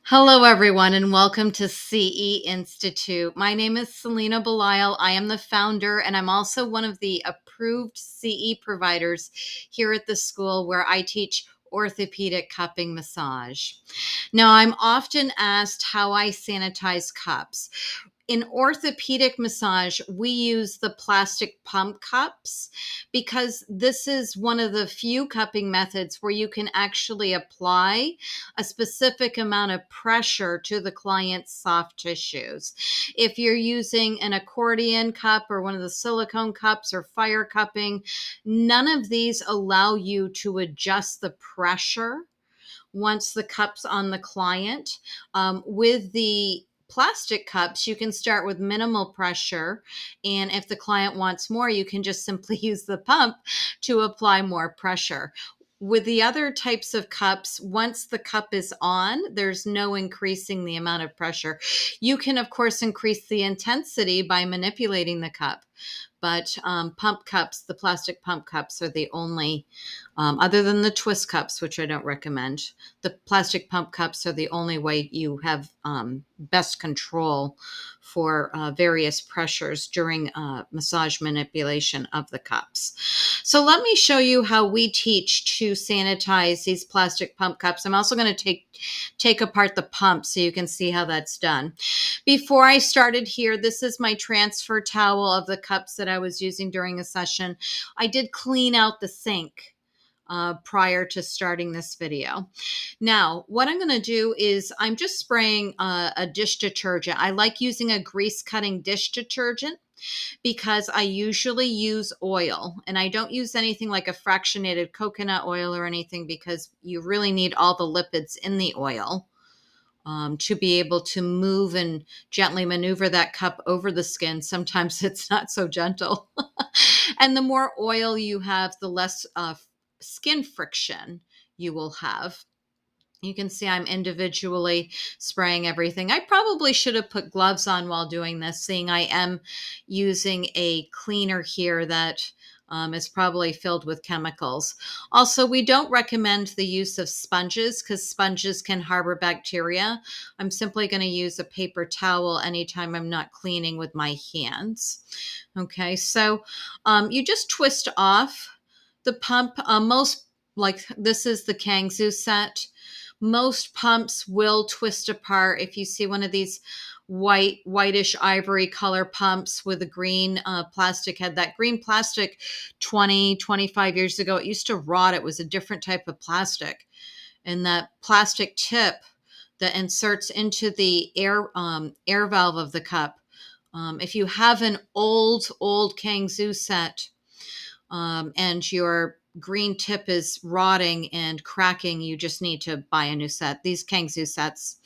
Hello, everyone, and welcome to CE Institute. My name is Selena Belisle. I am the founder, and I'm also one of the approved CE providers here at the school where I teach orthopedic cupping massage. Now, I'm often asked how I sanitize cups. In orthopedic massage, we use the plastic pump cups because this is one of the few cupping methods where you can actually apply a specific amount of pressure to the client's soft tissues. If you're using an accordion cup or one of the silicone cups or fire cupping, none of these allow you to adjust the pressure once the cup's on the client. With the plastic cups, you can start with minimal pressure. And if the client wants more, you can just simply use the pump to apply more pressure. With the other types of cups, once the cup is on, there's no increasing the amount of pressure. You can, of course, increase the intensity by manipulating the cup. But pump cups, the plastic pump cups, are the only, other than the twist cups, which I don't recommend, the plastic pump cups are the only way you have best control for various pressures during massage manipulation of the cups. So let me show you how we teach to sanitize these plastic pump cups. I'm also going to take apart the pump so you can see how that's done. Before I started here, this is my transfer towel of the cups that I was using during a session. I did clean out the sink prior to starting this video. Now, what I'm going to do is I'm just spraying a dish detergent. I like using a grease cutting dish detergent because I usually use oil, and I don't use anything like a fractionated coconut oil or anything because you really need all the lipids in the oil. To be able to move and gently maneuver that cup over the skin. Sometimes it's not so gentle. And the more oil you have, the less skin friction you will have. You can see I'm individually spraying everything. I probably should have put gloves on while doing this, seeing I am using a cleaner here that is probably filled with chemicals. Also, we don't recommend the use of sponges because sponges can harbor bacteria. I'm simply going to use a paper towel anytime I'm not cleaning with my hands. Okay, so you just twist off the pump. Most, like this is the Kangzhou set. Most pumps will twist apart. If you see one of these whitish ivory color pumps with a green plastic head, that green plastic 25 years ago, it used to rot. It was a different type of plastic. And that plastic tip that inserts into the air valve of the cup. If you have an old Kangzhou set and your green tip is rotting and cracking, you just need to buy a new set. These Kangzhou sets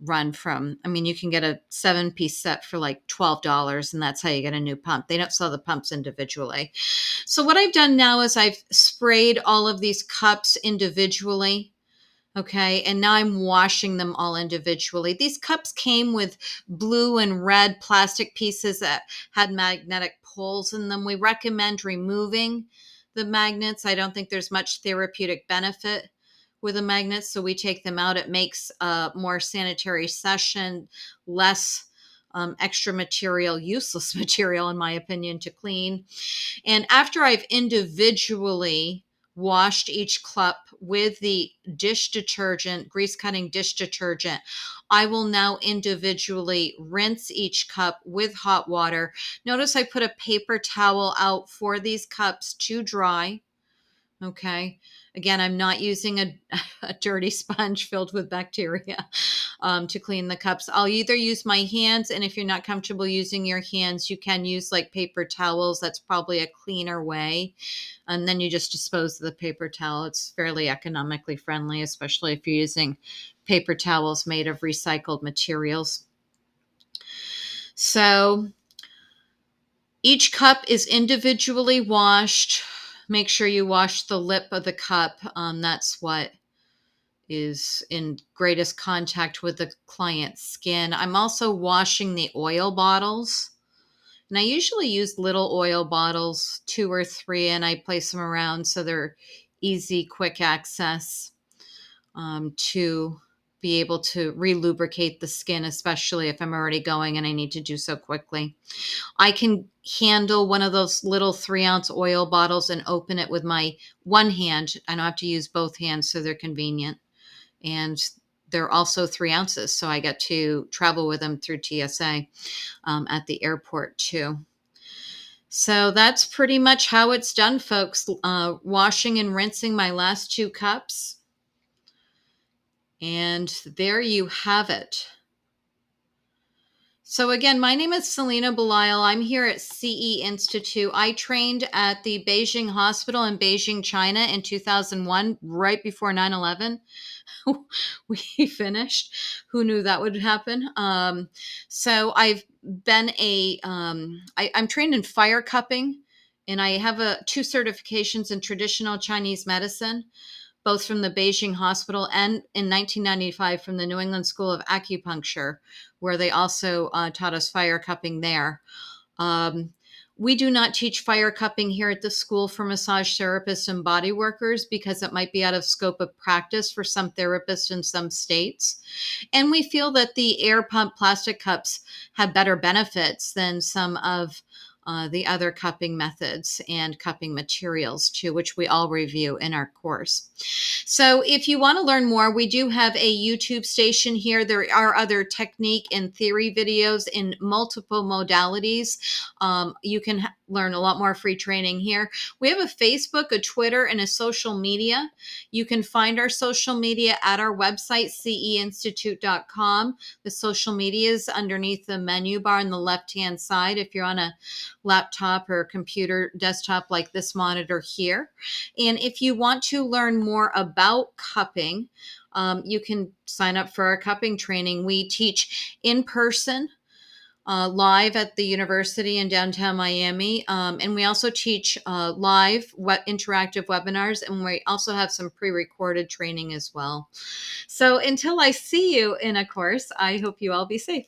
run from, I mean, you can get a 7-piece set for like $12, and that's how you get a new pump. They don't sell the pumps individually. So what I've done now is I've sprayed all of these cups individually. Okay, and now I'm washing them all individually. These cups came with blue and red plastic pieces that had magnetic poles in them. We recommend removing the magnets. I don't think there's much therapeutic benefit with the magnets, so we take them out. It makes a more sanitary session, less extra material, useless material, in my opinion, to clean. And after I've individually washed each cup with the dish detergent, grease cutting dish detergent, I will now individually rinse each cup with hot water. Notice I put a paper towel out for these cups to dry. Okay. Again, I'm not using a dirty sponge filled with bacteria to clean the cups. I'll either use my hands, and if you're not comfortable using your hands, you can use like paper towels. That's probably a cleaner way. And then you just dispose of the paper towel. It's fairly economically friendly, especially if you're using paper towels made of recycled materials. So each cup is individually washed. Make sure you wash the lip of the cup. That's what is in greatest contact with the client's skin. I'm also washing the oil bottles. And I usually use little oil bottles, 2 or 3, and I place them around so they're easy, quick access to be able to re-lubricate the skin, especially if I'm already going and I need to do so quickly. I can handle one of those little 3-ounce oil bottles and open it with my one hand. I don't have to use both hands, so they're convenient. And they're also 3 ounces, so I get to travel with them through TSA at the airport too. So that's pretty much how it's done, folks. Washing and rinsing my last 2 cups. And there you have it. So again, my name is Selena Belisle. I'm here at CE Institute. I trained at the Beijing Hospital in Beijing, China in 2001, right before 9/11. We finished. Who knew that would happen? So I've been I'm trained in fire cupping, and I have 2 certifications in traditional Chinese medicine, both from the Beijing Hospital and in 1995 from the New England School of Acupuncture, where they also taught us fire cupping there. Um, we do not teach fire cupping here at the school for massage therapists and body workers because it might be out of scope of practice for some therapists in some states. And we feel that the air pump plastic cups have better benefits than some of the other cupping methods and cupping materials too, which we all review in our course. So if you want to learn more, we do have a YouTube station here. There are other technique and theory videos in multiple modalities. You can learn a lot more free training here. We have a Facebook, a Twitter, and a social media. You can find our social media at our website, ceinstitute.com. The social media is underneath the menu bar on the left-hand side if you're on a laptop or computer desktop like this monitor here. And if you want to learn more about cupping, you can sign up for our cupping training. We teach in person, live at the university in downtown Miami. And we also teach live interactive webinars, and we also have some pre-recorded training as well. So until I see you in a course, I hope you all be safe.